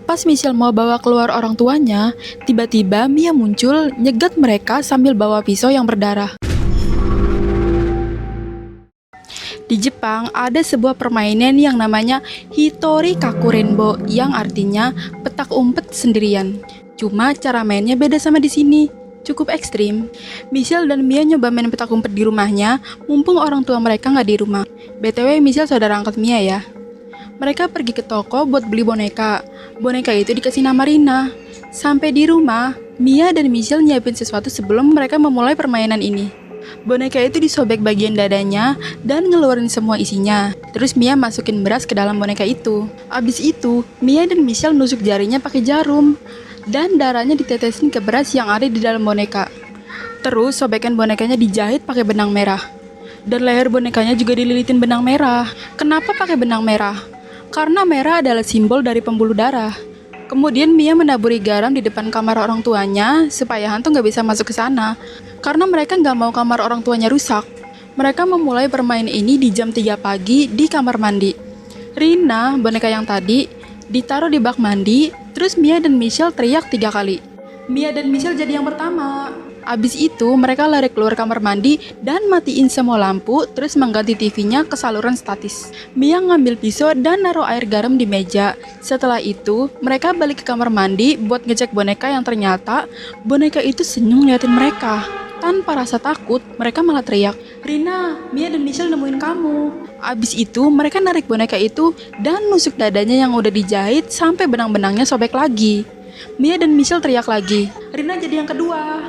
Pas Michelle mau bawa keluar orang tuanya, tiba-tiba Mia muncul nyegat mereka sambil bawa pisau yang berdarah. Di Jepang ada sebuah permainan yang namanya Hitori Kakurenbo yang artinya petak umpet sendirian. Cuma cara mainnya beda sama di sini, cukup ekstrim. Michelle dan Mia nyoba main petak umpet di rumahnya, mumpung orang tua mereka nggak di rumah. BTW Michelle saudara angkat Mia ya. Mereka pergi ke toko buat beli boneka. Boneka itu dikasih nama Rina. Sampai di rumah, Mia dan Michelle nyiapin sesuatu sebelum mereka memulai permainan ini. Boneka itu disobek bagian dadanya dan ngeluarin semua isinya. Terus Mia masukin beras ke dalam boneka itu. Abis itu, Mia dan Michelle nusuk jarinya pakai jarum. Dan darahnya ditetesin ke beras yang ada di dalam boneka. Terus sobekan bonekanya dijahit pakai benang merah. Dan leher bonekanya juga dililitin benang merah. Kenapa pakai benang merah? Karena merah adalah simbol dari pembuluh darah. Kemudian Mia menaburi garam di depan kamar orang tuanya supaya hantu nggak bisa masuk ke sana. Karena mereka nggak mau kamar orang tuanya rusak. Mereka memulai permainan ini di jam 3 pagi di kamar mandi. Rina, boneka yang tadi, ditaruh di bak mandi. Terus Mia dan Michelle teriak 3 kali. Mia dan Michelle jadi yang pertama. Abis itu mereka lari keluar kamar mandi dan matiin semua lampu, terus mengganti TV-nya ke saluran statis. Mia ngambil pisau dan naruh air garam di meja. Setelah itu, mereka balik ke kamar mandi buat ngecek boneka yang ternyata boneka itu senyum ngeliatin mereka. Tanpa rasa takut, mereka malah teriak, "Rina, Mia dan Michelle nemuin kamu." Abis itu, mereka narik boneka itu dan nusuk dadanya yang udah dijahit sampai benang-benangnya sobek lagi. Mia dan Michelle teriak lagi, "Rina jadi yang kedua."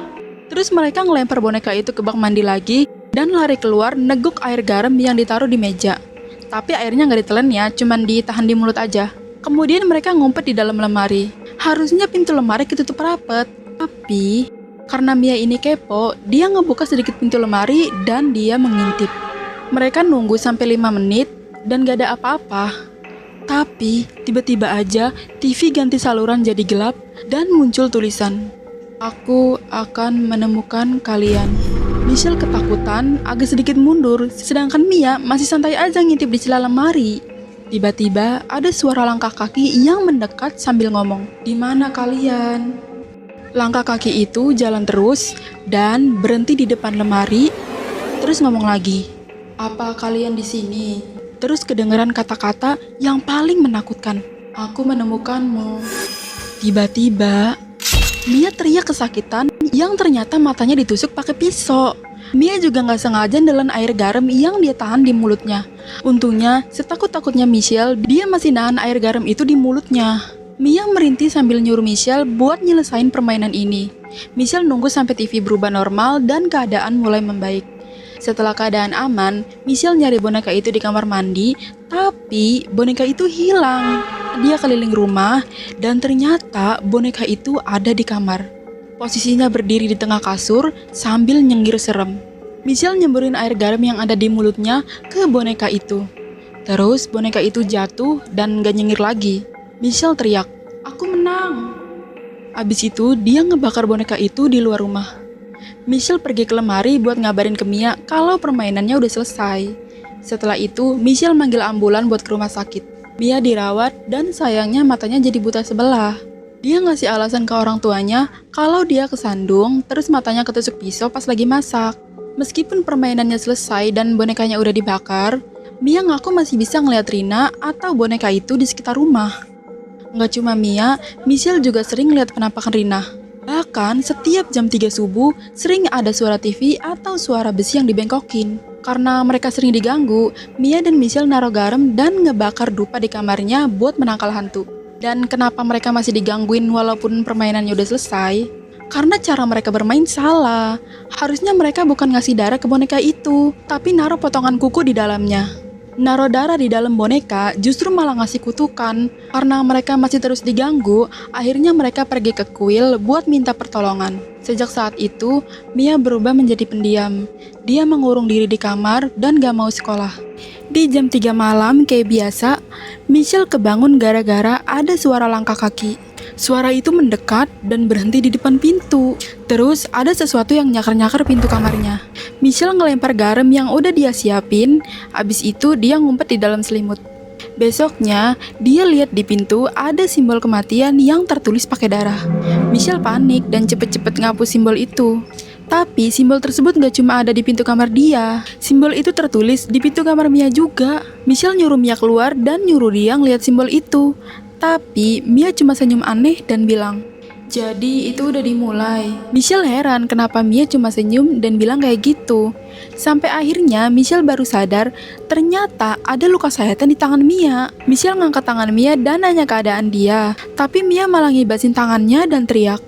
Terus mereka ngelempar boneka itu ke bak mandi lagi dan lari keluar neguk air garam yang ditaruh di meja. Tapi airnya nggak ditelan ya, cuman ditahan di mulut aja. Kemudian mereka ngumpet di dalam lemari. Harusnya pintu lemari ketutup rapet. Tapi karena Mia ini kepo, dia ngebuka sedikit pintu lemari dan dia mengintip. Mereka nunggu sampai 5 menit dan gak ada apa-apa. Tapi tiba-tiba aja TV ganti saluran jadi gelap dan muncul tulisan, "Aku akan menemukan kalian." Michelle ketakutan, agak sedikit mundur, sedangkan Mia masih santai aja ngintip di celah lemari. Tiba-tiba ada suara langkah kaki yang mendekat sambil ngomong, "Di mana kalian?" Langkah kaki itu jalan terus dan berhenti di depan lemari, terus ngomong lagi, "Apa kalian di sini?" Terus kedengeran kata-kata yang paling menakutkan, "Aku menemukanmu." Tiba-tiba Mia teriak kesakitan yang ternyata matanya ditusuk pakai pisau. Mia juga nggak sengaja nelan air garam yang dia tahan di mulutnya. Untungnya, setakut-takutnya Michelle, dia masih nahan air garam itu di mulutnya. Mia merintih sambil nyuruh Michelle buat nyelesain permainan ini. Michelle nunggu sampai TV berubah normal dan keadaan mulai membaik. Setelah keadaan aman, Michelle nyari boneka itu di kamar mandi, tapi boneka itu hilang. Dia keliling rumah dan ternyata boneka itu ada di kamar. Posisinya berdiri di tengah kasur sambil nyengir serem. Michelle nyemburin air garam yang ada di mulutnya ke boneka itu. Terus boneka itu jatuh dan gak nyengir lagi. Michelle teriak, "Aku menang." Abis itu dia ngebakar boneka itu di luar rumah. Michelle pergi ke lemari buat ngabarin ke Mia kalau permainannya udah selesai. Setelah itu Michelle manggil ambulan buat ke rumah sakit. Mia dirawat dan sayangnya matanya jadi buta sebelah. Dia ngasih alasan ke orang tuanya kalau dia kesandung terus matanya ketusuk pisau pas lagi masak. Meskipun permainannya selesai dan bonekanya udah dibakar, Mia ngaku masih bisa ngeliat Rina atau boneka itu di sekitar rumah. Nggak cuma Mia, Michelle juga sering lihat penampakan Rina. Bahkan setiap jam 3 subuh sering ada suara TV atau suara besi yang dibengkokin. Karena mereka sering diganggu, Mia dan Michelle naruh garam dan ngebakar dupa di kamarnya buat menangkal hantu. Dan kenapa mereka masih digangguin walaupun permainannya udah selesai? Karena cara mereka bermain salah. Harusnya mereka bukan ngasih darah ke boneka itu, tapi naruh potongan kuku di dalamnya. Naruh darah di dalam boneka justru malah ngasih kutukan. Karena mereka masih terus diganggu, akhirnya mereka pergi ke kuil buat minta pertolongan. Sejak saat itu, Mia berubah menjadi pendiam. Dia mengurung diri di kamar dan gak mau sekolah. Di jam 3 malam kayak biasa, Michelle kebangun gara-gara ada suara langkah kaki. Suara itu mendekat dan berhenti di depan pintu. Terus ada sesuatu yang nyakar-nyakar pintu kamarnya. Michelle ngelempar garam yang udah dia siapin. Abis itu dia ngumpet di dalam selimut. Besoknya, dia lihat di pintu ada simbol kematian yang tertulis pakai darah. Michelle panik dan cepet-cepet ngapus simbol itu. Tapi simbol tersebut gak cuma ada di pintu kamar dia. Simbol itu tertulis di pintu kamar Mia juga. Michelle nyuruh Mia keluar dan nyuruh dia ngeliat simbol itu. Tapi Mia cuma senyum aneh dan bilang, "Jadi itu udah dimulai." Michelle heran kenapa Mia cuma senyum dan bilang kayak gitu. Sampai akhirnya Michelle baru sadar ternyata ada luka sayatan di tangan Mia. Michelle ngangkat tangan Mia dan nanya keadaan dia. Tapi Mia malah ngibasin tangannya dan teriak,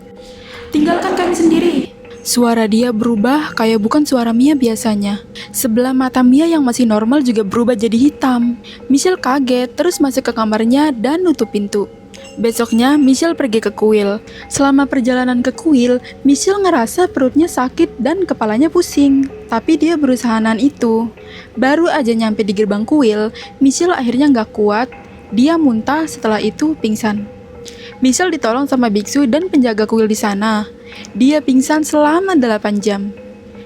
"Tinggalkan kami sendiri." Suara dia berubah kayak bukan suara Mia biasanya. Sebelah mata Mia yang masih normal juga berubah jadi hitam. Michelle kaget terus masuk ke kamarnya dan nutup pintu. Besoknya, Michelle pergi ke kuil. Selama perjalanan ke kuil, Michelle ngerasa perutnya sakit dan kepalanya pusing. Tapi dia berusaha nahan itu. Baru aja nyampe di gerbang kuil, Michelle akhirnya nggak kuat. Dia muntah, setelah itu pingsan. Michelle ditolong sama biksu dan penjaga kuil di sana. Dia pingsan selama 8 jam.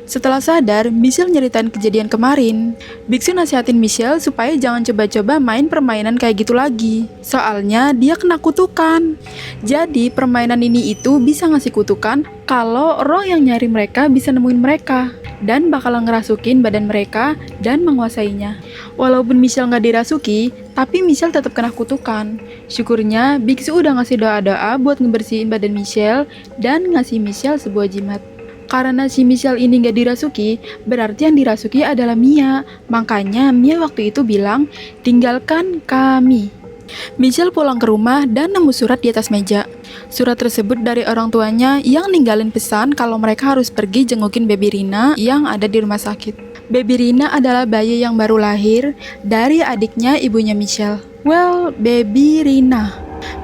Setelah sadar, Michelle nyeritain kejadian kemarin. Biksu nasihatin Michelle supaya jangan coba-coba main permainan kayak gitu lagi. Soalnya dia kena kutukan. Jadi permainan ini itu bisa ngasih kutukan kalau roh yang nyari mereka bisa nemuin mereka dan bakalan ngerasukin badan mereka dan menguasainya. Walaupun Michelle nggak dirasuki, tapi Michelle tetap kena kutukan. Syukurnya biksu udah ngasih doa-doa buat ngebersihin badan Michelle dan ngasih Michelle sebuah jimat. Karena si Michelle ini gak dirasuki, berarti yang dirasuki adalah Mia. Makanya Mia waktu itu bilang, "Tinggalkan kami." Michelle pulang ke rumah dan nemu surat di atas meja. Surat tersebut dari orang tuanya yang ninggalin pesan kalau mereka harus pergi jengukin baby Rina yang ada di rumah sakit. Baby Rina adalah bayi yang baru lahir dari adiknya ibunya Michelle. Well, baby Rina.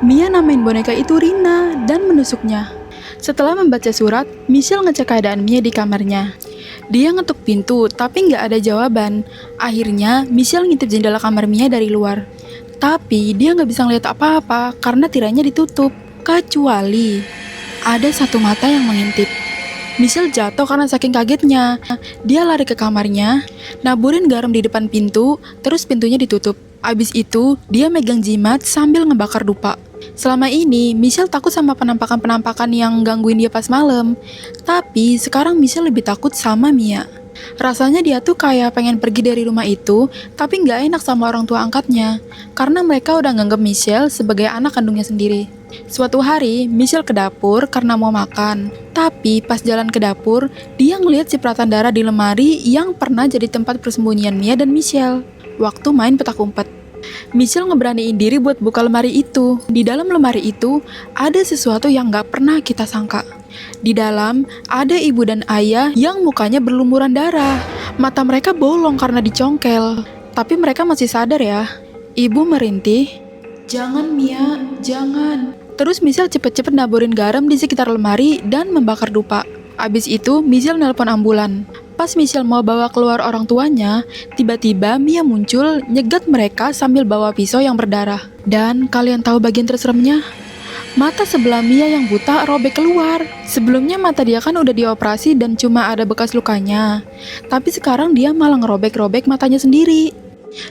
Mia namain boneka itu Rina dan menusuknya. Setelah membaca surat, Michelle ngecek keadaan Mia di kamarnya. Dia ngetuk pintu, tapi nggak ada jawaban. Akhirnya, Michelle ngintip jendela kamar Mia dari luar. Tapi, dia nggak bisa ngeliat apa-apa karena tirainya ditutup. Kecuali, ada satu mata yang mengintip. Michelle jatuh karena saking kagetnya. Dia lari ke kamarnya, naburin garam di depan pintu, terus pintunya ditutup. Abis itu, dia megang jimat sambil ngebakar dupa. Selama ini, Michelle takut sama penampakan-penampakan yang gangguin dia pas malam. Tapi, sekarang Michelle lebih takut sama Mia. Rasanya dia tuh kayak pengen pergi dari rumah itu, tapi nggak enak sama orang tua angkatnya. Karena mereka udah nganggep Michelle sebagai anak kandungnya sendiri. Suatu hari, Michelle ke dapur karena mau makan. Tapi, pas jalan ke dapur, dia ngeliat cipratan darah di lemari yang pernah jadi tempat persembunyian Mia dan Michelle waktu main petak umpet. Michelle ngeberaniin diri buat buka lemari itu. Di dalam lemari itu, ada sesuatu yang gak pernah kita sangka. Di dalam, ada ibu dan ayah yang mukanya berlumuran darah. Mata mereka bolong karena dicongkel. Tapi mereka masih sadar ya. Ibu merintih, "Jangan Mia, jangan." Terus Michelle cepet-cepet naburin garam di sekitar lemari dan membakar dupa. Abis itu, Michelle nelpon ambulan. Pas Michelle mau bawa keluar orang tuanya, tiba-tiba Mia muncul nyegat mereka sambil bawa pisau yang berdarah. Dan kalian tahu bagian terseremnya? Mata sebelah Mia yang buta robek keluar. Sebelumnya mata dia kan udah dioperasi dan cuma ada bekas lukanya. Tapi sekarang dia malah ngerobek-robek matanya sendiri.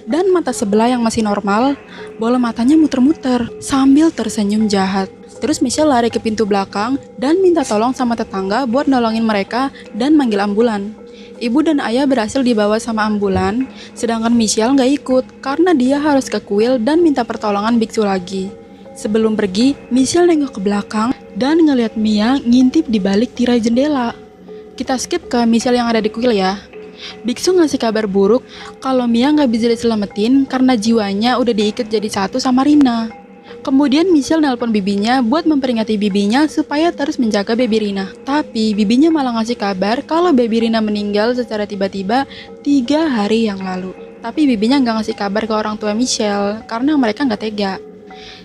Dan mata sebelah yang masih normal, bola matanya muter-muter sambil tersenyum jahat. Terus Michelle lari ke pintu belakang dan minta tolong sama tetangga buat nolongin mereka dan manggil ambulan. Ibu dan ayah berhasil dibawa sama ambulan, sedangkan Michelle nggak ikut karena dia harus ke kuil dan minta pertolongan biksu lagi. Sebelum pergi, Michelle nengok ke belakang dan ngeliat Mia ngintip di balik tirai jendela. Kita skip ke Michelle yang ada di kuil ya. Biksu ngasih kabar buruk kalau Mia nggak bisa diselamatin karena jiwanya udah diikat jadi satu sama Rina. Kemudian Michelle nelpon bibinya buat memperingati bibinya supaya terus menjaga baby Rina. Tapi bibinya malah ngasih kabar kalau baby Rina meninggal secara tiba-tiba 3 hari yang lalu. Tapi bibinya nggak ngasih kabar ke orang tua Michelle karena mereka nggak tega.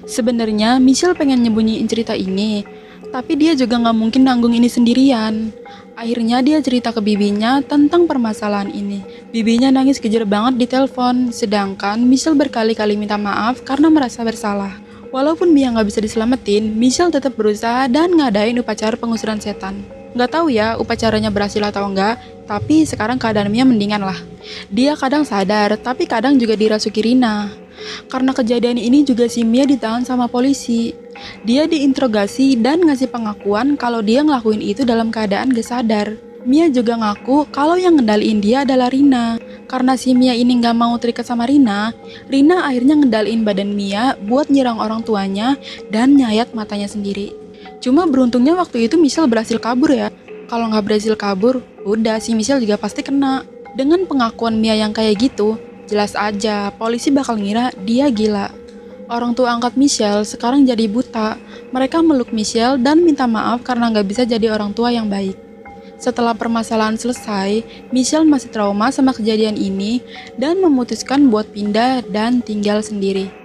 Sebenarnya Michelle pengen nyembunyiin cerita ini, tapi dia juga nggak mungkin nanggung ini sendirian. Akhirnya dia cerita ke bibinya tentang permasalahan ini. Bibinya nangis kejer banget di telepon, sedangkan Michelle berkali-kali minta maaf karena merasa bersalah. Walaupun Mia nggak bisa diselamatin, Michelle tetap berusaha dan ngadain upacara pengusiran setan. Nggak tahu ya upacaranya berhasil atau enggak, tapi sekarang keadaan Mia mendingan lah. Dia kadang sadar, tapi kadang juga dirasuki Rina. Karena kejadian ini juga si Mia ditahan sama polisi. Dia diinterogasi dan ngasih pengakuan kalau dia ngelakuin itu dalam keadaan gak sadar. Mia juga ngaku kalau yang ngendaliin dia adalah Rina. Karena si Mia ini gak mau terikat sama Rina akhirnya ngendaliin badan Mia buat nyerang orang tuanya dan nyayat matanya sendiri. Cuma beruntungnya waktu itu Michelle berhasil kabur ya. Kalau nggak berhasil kabur, udah si Michelle juga pasti kena. Dengan pengakuan Mia yang kayak gitu, jelas aja polisi bakal ngira dia gila. Orang tua angkat Michelle sekarang jadi buta. Mereka meluk Michelle dan minta maaf karena nggak bisa jadi orang tua yang baik. Setelah permasalahan selesai, Michelle masih trauma sama kejadian ini dan memutuskan buat pindah dan tinggal sendiri.